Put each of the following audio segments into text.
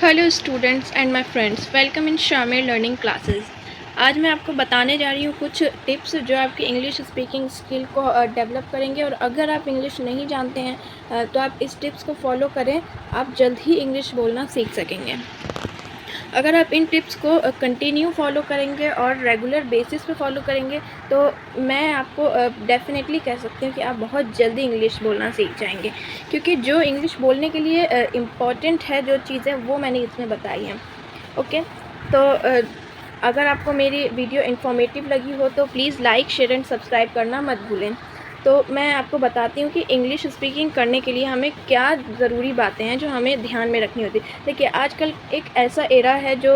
Hello students and my friends, welcome in Shamir learning classes. आज मैं आपको बताने जा रही हूँ कुछ टिप्स जो आपकी इंग्लिश स्पीकिंग स्किल को डेवलप करेंगे। और अगर आप इंग्लिश नहीं जानते हैं तो आप इस टिप्स को फॉलो करें, आप जल्द ही इंग्लिश बोलना सीख सकेंगे। अगर आप इन टिप्स को कंटिन्यू फॉलो करेंगे और रेगुलर बेसिस पे फॉलो करेंगे तो मैं आपको डेफिनेटली कह सकती हूँ कि आप बहुत जल्दी इंग्लिश बोलना सीख जाएंगे, क्योंकि जो इंग्लिश बोलने के लिए इम्पॉर्टेंट है जो चीज़ें वो मैंने इसमें बताई हैं। ओके, तो अगर आपको मेरी वीडियो इन्फॉर्मेटिव लगी हो तो please like, share and subscribe करना मत भूलें। तो मैं आपको बताती हूँ कि इंग्लिश स्पीकिंग करने के लिए हमें क्या ज़रूरी बातें हैं जो हमें ध्यान में रखनी होती है। देखिए, आजकल एक ऐसा एरा है जो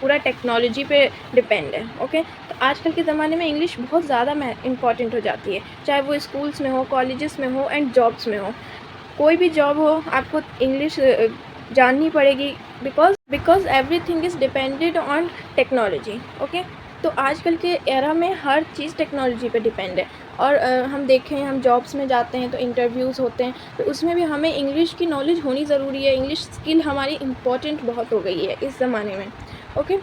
पूरा टेक्नोलॉजी पे डिपेंड है। ओके, तो आजकल के ज़माने में इंग्लिश बहुत ज़्यादा इम्पॉर्टेंट हो जाती है, चाहे वो स्कूल्स में हो, कॉलेजेस में हो एंड जॉब्स में हो। कोई भी जॉब हो, आपको इंग्लिश जाननी पड़ेगी, because everything is depended on technology. Okay, तो आजकल के एरा में हर चीज़ टेक्नोलॉजी पे डिपेंड है। और हम देखें, हम जॉब्स में जाते हैं तो इंटरव्यूज़ होते हैं, तो उसमें भी हमें इंग्लिश की नॉलेज होनी ज़रूरी है। इंग्लिश स्किल हमारी इम्पॉर्टेंट बहुत हो गई है इस ज़माने में। ओके,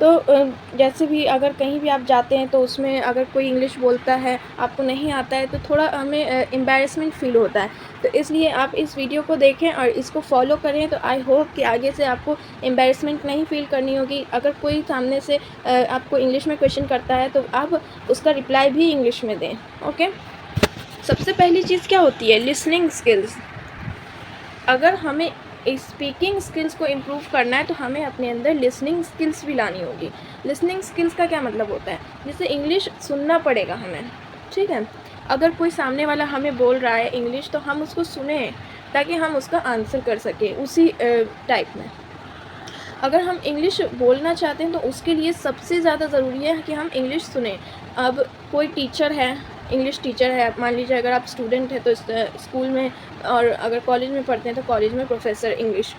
तो जैसे भी अगर कहीं भी आप जाते हैं तो उसमें अगर कोई इंग्लिश बोलता है, आपको नहीं आता है, तो थोड़ा हमें एम्बैरेसमेंट फ़ील होता है। तो इसलिए आप इस वीडियो को देखें और इसको फॉलो करें, तो आई होप कि आगे से आपको एम्बैरेसमेंट नहीं फ़ील करनी होगी। अगर कोई सामने से आपको इंग्लिश में क्वेश्चन करता है तो आप उसका रिप्लाई भी इंग्लिश में दें। ओके, सबसे पहली चीज़ क्या होती है? Listening skills. अगर हमें स्पीकिंग स्किल्स को इम्प्रूव करना है तो हमें अपने अंदर लिसनिंग स्किल्स भी लानी होगी। लिसनिंग स्किल्स का क्या मतलब होता है? जैसे इंग्लिश सुनना पड़ेगा हमें, ठीक है। अगर कोई सामने वाला हमें बोल रहा है इंग्लिश, तो हम उसको सुने ताकि हम उसका आंसर कर सकें उसी टाइप में। अगर हम इंग्लिश बोलना चाहते हैं तो उसके लिए सबसे ज़्यादा ज़रूरी है कि हम इंग्लिश सुने। अब कोई टीचर है, इंग्लिश टीचर है, मान लीजिए अगर आप स्टूडेंट हैं तो स्कूल में, और अगर कॉलेज में पढ़ते हैं तो कॉलेज में प्रोफेसर इंग्लिश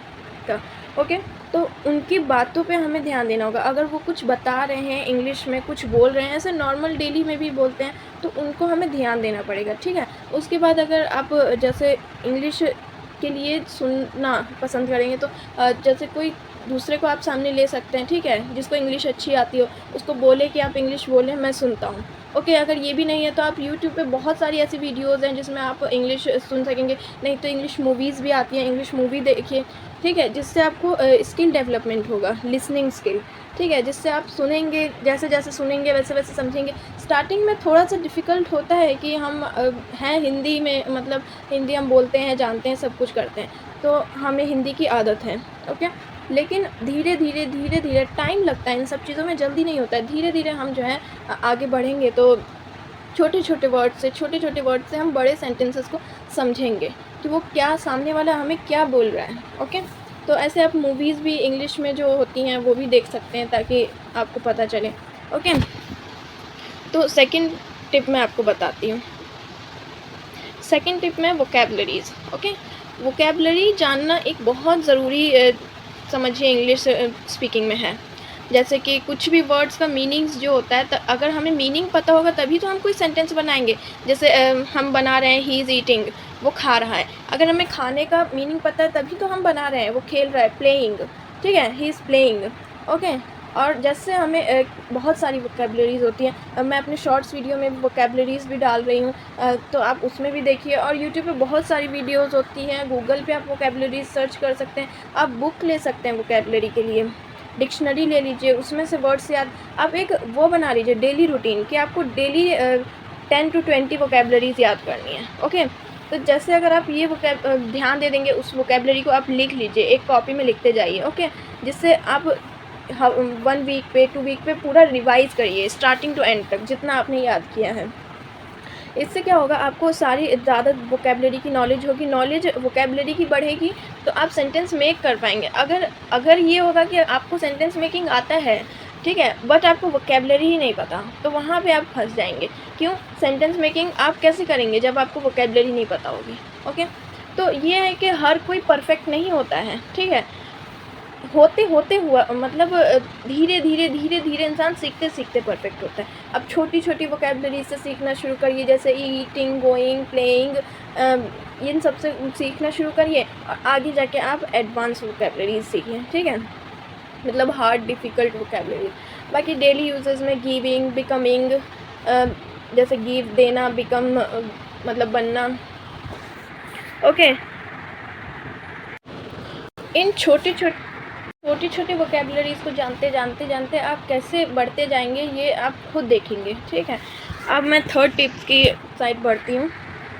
का। ओके, तो उनकी बातों पे हमें ध्यान देना होगा। अगर वो कुछ बता रहे हैं इंग्लिश में, कुछ बोल रहे हैं, ऐसे नॉर्मल डेली में भी बोलते हैं, तो उनको हमें ध्यान देना पड़ेगा, ठीक है। उसके बाद अगर आप जैसे इंग्लिश के लिए सुनना पसंद करेंगे तो जैसे कोई दूसरे को आप सामने ले सकते हैं, ठीक है, जिसको इंग्लिश अच्छी आती हो, उसको बोले कि आप इंग्लिश बोलें, मैं सुनता हूँ। ओके, अगर ये भी नहीं है तो आप यूट्यूब पे बहुत सारी ऐसी वीडियोज़ हैं जिसमें आप इंग्लिश सुन सकेंगे। नहीं तो इंग्लिश मूवीज़ भी आती हैं, इंग्लिश मूवी देखिए, ठीक है, जिससे आपको स्किल डेवलपमेंट होगा, लिसनिंग स्किल, ठीक है, जिससे आप सुनेंगे, जैसे जैसे सुनेंगे वैसे वैसे समझेंगे। स्टार्टिंग में थोड़ा सा डिफ़िकल्ट होता है कि हम हैं हिंदी में, मतलब हिंदी हम बोलते हैं, जानते हैं, सब कुछ करते हैं, तो हमें हिंदी की आदत है। ओके, लेकिन धीरे धीरे टाइम लगता है इन सब चीज़ों में, जल्दी नहीं होता है। धीरे धीरे हम जो है आगे बढ़ेंगे तो छोटे छोटे वर्ड से हम बड़े सेंटेंसेस को समझेंगे कि वो क्या, सामने वाला हमें क्या बोल रहा है। ओके, तो ऐसे आप मूवीज़ भी इंग्लिश में जो होती हैं वो भी देख सकते हैं ताकि आपको पता चले। ओके, तो सेकंड टिप मैं आपको बताती हूँ। सेकंड टिप में वोकैबलरीज़। ओके, वोकैबलरी जानना एक बहुत ज़रूरी समझिए इंग्लिश स्पीकिंग में है। जैसे कि कुछ भी वर्ड्स का मीनिंग्स जो होता है, त अगर हमें मीनिंग पता होगा तभी तो हम कोई सेंटेंस बनाएँगे। जैसे हम बना रहे हैं, ही इज़ ईटिंग, वो खा रहा है। अगर हमें खाने का मीनिंग पता है तभी तो हम बना रहे हैं, वो खेल रहा है, प्लेइंग, ठीक है, ही इज़ प्लेइंग। ओके, और जैसे हमें बहुत सारी वोकैबलरीज़ होती हैं। मैं अपने शॉर्ट्स वीडियो में वोकैबलरीज़ भी डाल रही हूँ, तो आप उसमें भी देखिए। और यूट्यूब पे बहुत सारी वीडियोज़ होती हैं, गूगल पे आप वोकैबलरीज़ सर्च कर सकते हैं। आप बुक ले सकते हैं वोकैबलरी के लिए, डिक्शनरी ले लीजिए, उसमें से वर्ड्स याद। आप एक वो बना लीजिए डेली रूटीन कि आपको डेली 10 to 20 वोकैबलरीज़ याद करनी है। ओके, तो जैसे अगर आप ये ध्यान दे देंगे, उस वोकैबलरी को आप लिख लीजिए, एक कॉपी में लिखते जाइए। ओके, जिससे आप 1 वीक पे, 2 वीक पे पूरा रिवाइज़ करिए स्टार्टिंग टू एंड तक, जितना आपने याद किया है। इससे क्या होगा, आपको सारी ज़्यादा वोकैबलरी की नॉलेज होगी, नॉलेज वोकैबलरी की बढ़ेगी तो आप सेंटेंस मेक कर पाएंगे। अगर ये होगा कि आपको सेंटेंस मेकिंग आता है, ठीक है, बट आपको वोकैबलरी ही नहीं पता, तो वहाँ पे आप फंस जाएंगे। क्यों? सेंटेंस मेकिंग आप कैसे करेंगे जब आपको वोकैबलरी नहीं पता होगी। ओके, तो ये है कि हर कोई परफेक्ट नहीं होता है, ठीक है। होते होते हुआ मतलब धीरे धीरे धीरे धीरे इंसान सीखते सीखते परफेक्ट होता है। अब छोटी छोटी वोकेबलरी से सीखना शुरू करिए, जैसे ईटिंग, गोइंग, प्लेइंग, इन सब से सीखना शुरू करिए और आगे जाके आप एडवांस वोकेबलरी सीखिए, ठीक है, मतलब हार्ड डिफ़िकल्ट वोकेबलरी। बाकी डेली यूजेस में गिविंग, बिकमिंग, जैसे गिव देना, बिकम मतलब बनना, ओके। इन छोटी छोटी वोकेबलरीज़ को जानते जानते जानते आप कैसे बढ़ते जाएंगे ये आप खुद देखेंगे, ठीक है। अब मैं थर्ड टिप्स की साइड बढ़ती हूँ,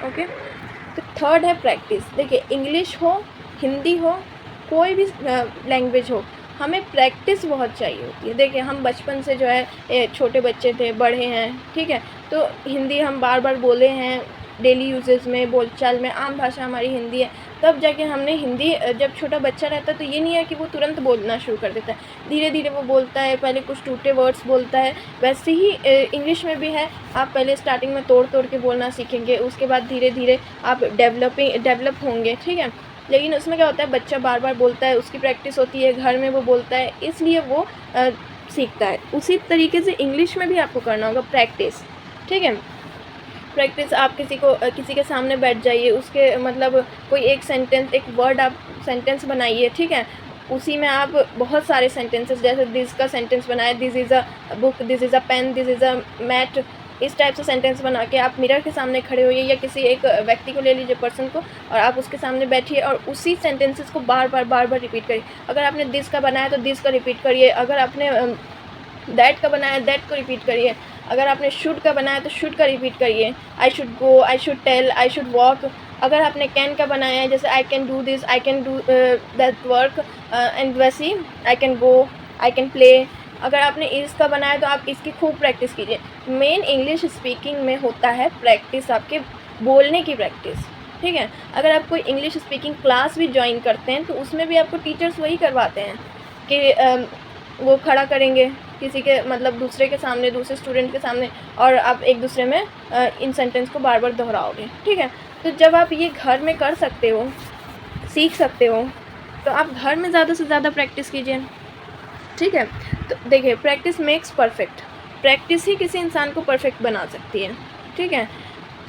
ओके। तो थर्ड है प्रैक्टिस। देखिए, इंग्लिश हो, हिंदी हो, कोई भी लैंग्वेज हो, हमें प्रैक्टिस बहुत चाहिए होती है। देखिए, हम बचपन से जो है छोटे बच्चे थे, बड़े हैं, ठीक है, तो हिंदी हम बार बार बोले हैं, डेली यूजेस में, बोलचाल में, आम भाषा हमारी हिंदी है। तब जाके हमने हिंदी, जब छोटा बच्चा रहता है तो ये नहीं है कि वो तुरंत बोलना शुरू कर देता है, धीरे धीरे वो बोलता है, पहले कुछ टूटे वर्ड्स बोलता है। वैसे ही इंग्लिश में भी है, आप पहले स्टार्टिंग में तोड़ तोड़ के बोलना सीखेंगे, उसके बाद धीरे धीरे आप डेवलप होंगे, ठीक है। लेकिन उसमें क्या होता है, बच्चा बार बार बोलता है, उसकी प्रैक्टिस होती है, घर में वो बोलता है, इसलिए वो सीखता है। उसी तरीके से इंग्लिश में भी आपको करना होगा प्रैक्टिस, ठीक है। प्रैक्टिस, आप किसी के सामने बैठ जाइए, उसके मतलब कोई एक सेंटेंस, एक वर्ड आप सेंटेंस बनाइए, ठीक है। उसी में आप बहुत सारे सेंटेंसेस, जैसे दिस का सेंटेंस बनाए, this is a book, this is a pen, this is a mat, इस टाइप से सेंटेंस बना के आप मिरर के सामने खड़े होइए, या किसी एक व्यक्ति को ले लीजिए, पर्सन को, और आप उसके सामने बैठिए और उसी सेंटेंसेस को बार बार रिपीट करिए। अगर आपने दिस का बनाया तो दिस का रिपीट करिए, अगर आपने दैट का बनाया दैट को रिपीट करिए, अगर आपने शुड का बनाया तो शुड का रिपीट करिए। I should go, I should tell, I should walk. अगर आपने कैन का बनाया है, जैसे I can do this, I can do that work, and वैसी I can go, I can play. अगर आपने इसका बनाया तो आप इसकी खूब प्रैक्टिस कीजिए। मेन इंग्लिश स्पीकिंग में होता है प्रैक्टिस, आपके बोलने की प्रैक्टिस, ठीक है। अगर आप कोई इंग्लिश स्पीकिंग क्लास भी ज्वाइन करते हैं तो उसमें भी आपको टीचर्स वही करवाते हैं कि वो खड़ा करेंगे किसी के मतलब दूसरे के सामने, दूसरे स्टूडेंट के सामने, और आप एक दूसरे में इन सेंटेंस को बार बार दोहराओगे, ठीक है। तो जब आप ये घर में कर सकते हो, सीख सकते हो, तो आप घर में ज़्यादा से ज़्यादा प्रैक्टिस कीजिए, ठीक है। तो देखिए, प्रैक्टिस मेक्स परफेक्ट। प्रैक्टिस ही किसी इंसान को परफेक्ट बना सकती है, ठीक है।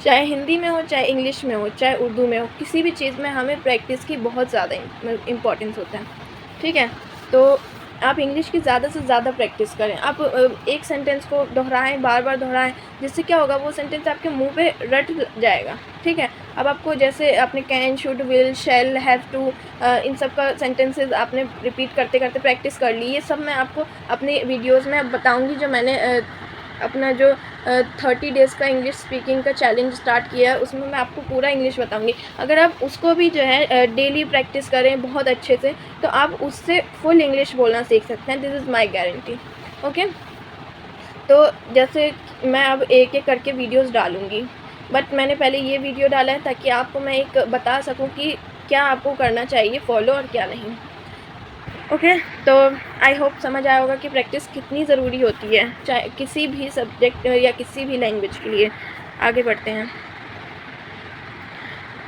चाहे हिंदी में हो, चाहे इंग्लिश में हो, चाहे उर्दू में हो, किसी भी चीज़ में हमें प्रैक्टिस की बहुत ज़्यादा इम्पोर्टेंस होता है, ठीक है। तो आप इंग्लिश की ज़्यादा से ज़्यादा प्रैक्टिस करें। आप एक सेंटेंस को दोहराएं, बार बार दोहराएं, जिससे क्या होगा, वो सेंटेंस आपके मुंह पे रट जाएगा, ठीक है। अब आपको जैसे आपने can, should, will, shall, have to, इन सब का सेंटेंसेस आपने रिपीट करते करते प्रैक्टिस कर ली। ये सब मैं आपको अपने वीडियोज़ में बताऊँगी, जो मैंने अपना जो 30 डेज़ का इंग्लिश स्पीकिंग का चैलेंज स्टार्ट किया है, उसमें मैं आपको पूरा इंग्लिश बताऊंगी। अगर आप उसको भी जो है डेली प्रैक्टिस करें बहुत अच्छे से, तो आप उससे फुल इंग्लिश बोलना सीख सकते हैं। This is my guarantee, okay. तो जैसे मैं अब एक एक करके वीडियोस डालूंगी, बट मैंने पहले ये वीडियो डाला है ताकि आपको मैं एक बता सकूं कि क्या आपको करना चाहिए फॉलो और क्या नहीं, ओके। तो आई होप समझ आया होगा कि प्रैक्टिस कितनी ज़रूरी होती है, चाहे किसी भी सब्जेक्ट या किसी भी लैंग्वेज के लिए। आगे बढ़ते हैं।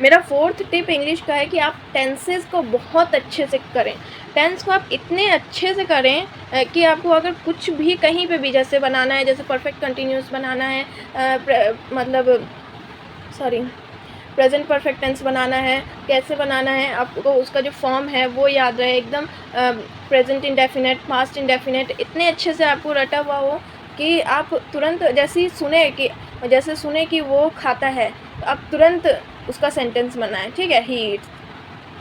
मेरा फोर्थ टिप इंग्लिश का है कि आप टेंसेस को बहुत अच्छे से करें। टेंस को आप इतने अच्छे से करें कि आपको अगर कुछ भी कहीं पे भी जैसे बनाना है, जैसे परफेक्ट कंटिन्यूस बनाना है, मतलब सॉरी प्रेजेंट परफेक्ट टेंस बनाना है, कैसे बनाना है, आपको उसका जो फॉर्म है वो याद रहे एकदम। प्रेजेंट इंडेफिनेट, पास्ट इंडेफिनेट इतने अच्छे से आपको रटा हुआ हो कि आप तुरंत जैसे सुने कि वो खाता है, तो आप तुरंत उसका सेंटेंस बनाएं, ठीक है, ही ईट्स,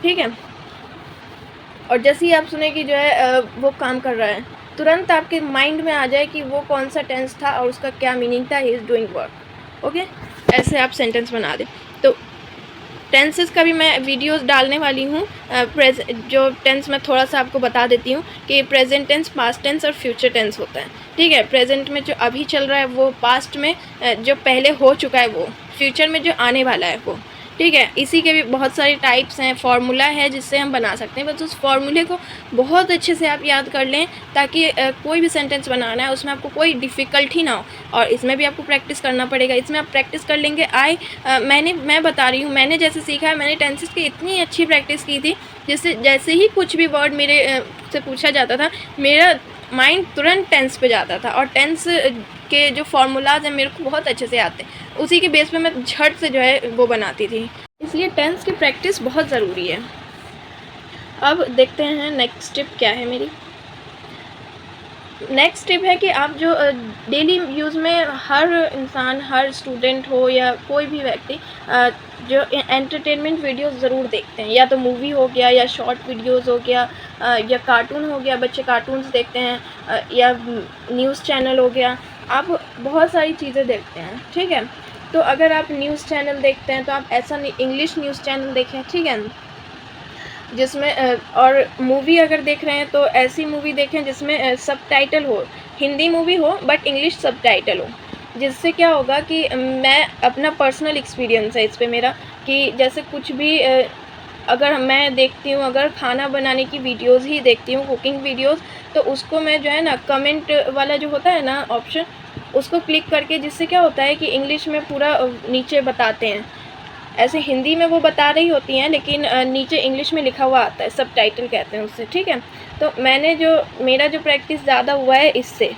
ठीक है। और जैसे ही आप सुने कि जो है वो काम कर रहा है, तुरंत आपके माइंड में आ जाए कि वो कौन सा टेंस था और उसका क्या मीनिंग था, he is doing work, okay. ऐसे आप सेंटेंस बना दें। तो टेंसेस का भी मैं वीडियोस डालने वाली हूँ। जो टेंस मैं थोड़ा सा आपको बता देती हूँ कि प्रेजेंट टेंस, पास्ट टेंस और फ्यूचर टेंस होता है, ठीक है। प्रेजेंट में जो अभी चल रहा है वो, पास्ट में जो पहले हो चुका है वो, फ्यूचर में जो आने वाला है वो, ठीक है। इसी के भी बहुत सारे टाइप्स हैं, फार्मूला है जिससे हम बना सकते हैं। बस उस फार्मूले को बहुत अच्छे से आप याद कर लें ताकि कोई भी सेंटेंस बनाना है उसमें आपको कोई डिफ़िकल्टी ना हो। और इसमें भी आपको प्रैक्टिस करना पड़ेगा। इसमें आप प्रैक्टिस कर लेंगे। मैं बता रही हूँ, मैंने जैसे सीखा है, मैंने टेंसेस की इतनी अच्छी प्रैक्टिस की थी जैसे जैसे ही कुछ भी वर्ड मेरे से पूछा जाता था, मेरा माइंड तुरंत टेंस पे जाता था, और टेंस के जो फार्मूलाज हैं मेरे को बहुत अच्छे से आते हैं, उसी के बेस पे मैं झट से जो है वो बनाती थी। इसलिए टेंस की प्रैक्टिस बहुत ज़रूरी है। अब देखते हैं नेक्स्ट टिप क्या है मेरी। नेक्स्ट टिप है कि आप जो डेली यूज़ में हर इंसान, हर स्टूडेंट हो या कोई भी व्यक्ति जो एंटरटेनमेंट वीडियोस ज़रूर देखते हैं, या तो मूवी हो गया, या शॉर्ट वीडियोस हो गया, या कार्टून हो गया, बच्चे कार्टून्स देखते हैं, या न्यूज़ चैनल हो गया। आप बहुत सारी चीज़ें देखते हैं, ठीक है। तो अगर आप न्यूज़ चैनल देखते हैं तो आप ऐसा नहीं, इंग्लिश न्यूज़ चैनल देखें, ठीक है, जिसमें और मूवी अगर देख रहे हैं तो ऐसी मूवी देखें जिसमें सबटाइटल हो, हिंदी मूवी हो बट इंग्लिश सबटाइटल हो। जिससे क्या होगा कि मैं अपना पर्सनल एक्सपीरियंस है इस पे मेरा, कि जैसे कुछ भी अगर मैं देखती हूँ, अगर खाना बनाने की वीडियोज़ ही देखती हूँ, कुकिंग वीडियोज़, तो उसको मैं जो है ना कमेंट वाला जो होता है ना ऑप्शन, उसको क्लिक करके, जिससे क्या होता है कि इंग्लिश में पूरा नीचे बताते हैं। ऐसे हिंदी में वो बता रही होती हैं, लेकिन नीचे इंग्लिश में लिखा हुआ आता है, सबटाइटल कहते हैं उससे, ठीक है। तो मेरा जो प्रैक्टिस ज़्यादा हुआ है इससे,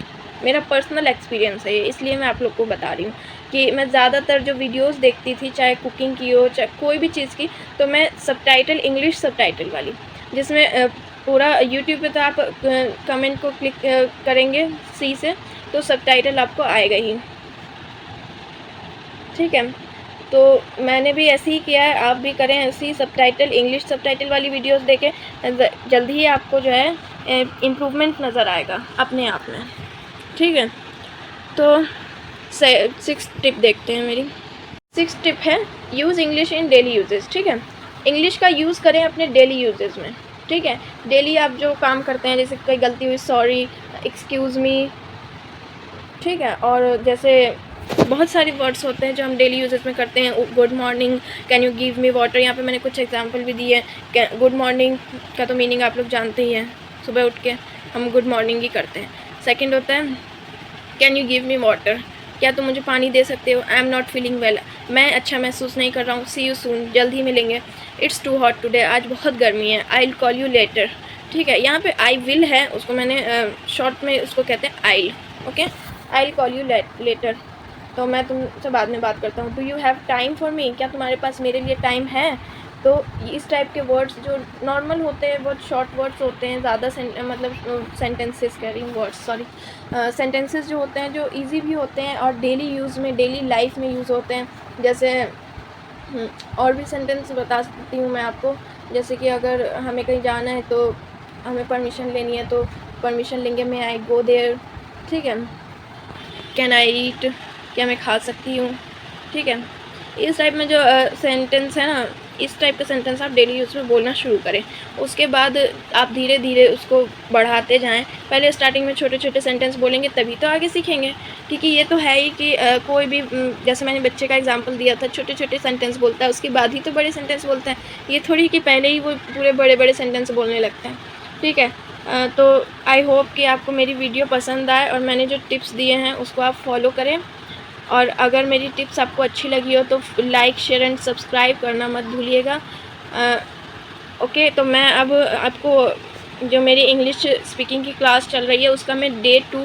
मेरा पर्सनल एक्सपीरियंस है ये, इसलिए मैं आप लोग को बता रही हूँ कि मैं ज़्यादातर जो वीडियोस देखती थी, चाहे कुकिंग की हो, चाहे कोई भी चीज़ की, तो मैं सबटाइटल, इंग्लिश सबटाइटल वाली, जिसमें पूरा यूट्यूब पे तो आप कमेंट को क्लिक करेंगे सी से, तो सबटाइटल आपको आएगा ही, ठीक है। तो मैंने भी ऐसे ही किया है, आप भी करें ऐसे ही, सबटाइटल, इंग्लिश सबटाइटल वाली वीडियोस देखें, जल्दी ही आपको जो है इम्प्रूवमेंट नज़र आएगा अपने आप में, ठीक है। तो 6 टिप देखते हैं मेरी। 6 टिप है use English in daily uses, ठीक है। इंग्लिश का यूज़ करें अपने डेली यूजेस में, ठीक है। डेली आप जो काम करते हैं, जैसे कोई गलती हुई, सॉरी, एक्सक्यूज़ मी, ठीक है। और जैसे बहुत सारे वर्ड्स होते हैं जो हम डेली यूजेस में करते हैं। Good morning, can you give me water, यहाँ पे मैंने कुछ एग्जांपल भी दिए हैं। गुड मॉर्निंग का तो मीनिंग आप लोग जानते ही हैं, सुबह उठ के हम गुड मॉर्निंग ही करते हैं। सेकंड होता है can you give me water, क्या तुम मुझे पानी दे सकते हो। I am not feeling well, मैं अच्छा महसूस नहीं कर रहा हूँ। सी यू सून, जल्द ही मिलेंगे। इट्स टू हॉट टुडे, आज बहुत गर्मी है। आई विल कॉल यू लेटर, ठीक है। यहाँ पे आई विल है, उसको मैंने शॉर्ट में उसको कहते हैं I'll, okay. I will call you later, तो मैं तुमसे बाद में बात करता हूँ। Do you have time for me, क्या तुम्हारे पास मेरे लिए टाइम है। तो इस टाइप के वर्ड्स जो नॉर्मल होते हैं, बहुत शॉर्ट वर्ड्स होते हैं, ज़्यादा मतलब सेंटेंसेस कह रही हूँ, वर्ड्स सॉरी, सेंटेंसेस जो होते हैं, जो इजी भी होते हैं और डेली यूज़ में, डेली लाइफ में यूज़ होते हैं। जैसे और भी सेंटेंस बता सकती हूँ मैं आपको, जैसे कि अगर हमें कहीं जाना है तो हमें परमिशन लेनी है, तो परमिशन लेंगे, मैं आई गो देयर, ठीक है। कैन आई ईट, क्या मैं खा सकती हूँ, ठीक है। इस टाइप में जो सेंटेंस है ना, इस टाइप का सेंटेंस आप डेली यूज़ में बोलना शुरू करें। उसके बाद आप धीरे धीरे उसको बढ़ाते जाएं। पहले स्टार्टिंग में छोटे छोटे सेंटेंस बोलेंगे, तभी तो आगे सीखेंगे। क्योंकि ये तो है ही कि कोई भी जैसे मैंने बच्चे का एग्जांपल दिया था, छोटे छोटे सेंटेंस बोलता है, उसके बाद ही तो बड़े सेंटेंस बोलता है। ये थोड़ी कि पहले ही वो पूरे बड़े बड़े सेंटेंस बोलने लगते हैं, ठीक है। तो आई होप कि आपको मेरी वीडियो पसंद आए और मैंने जो टिप्स दिए हैं उसको आप फॉलो करें। और अगर मेरी टिप्स आपको अच्छी लगी हो तो लाइक, शेयर एंड सब्सक्राइब करना मत भूलिएगा। ओके, तो मैं अब आपको जो मेरी इंग्लिश स्पीकिंग की क्लास चल रही है उसका मैं डे 2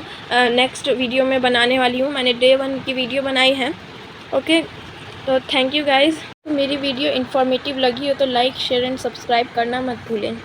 नेक्स्ट वीडियो में बनाने वाली हूँ। मैंने डे 1 की वीडियो बनाई है, ओके। तो थैंक यू गाइज़। मेरी वीडियो इन्फॉर्मेटिव लगी हो तो लाइक, शेयर एंड सब्सक्राइब करना मत भूलें।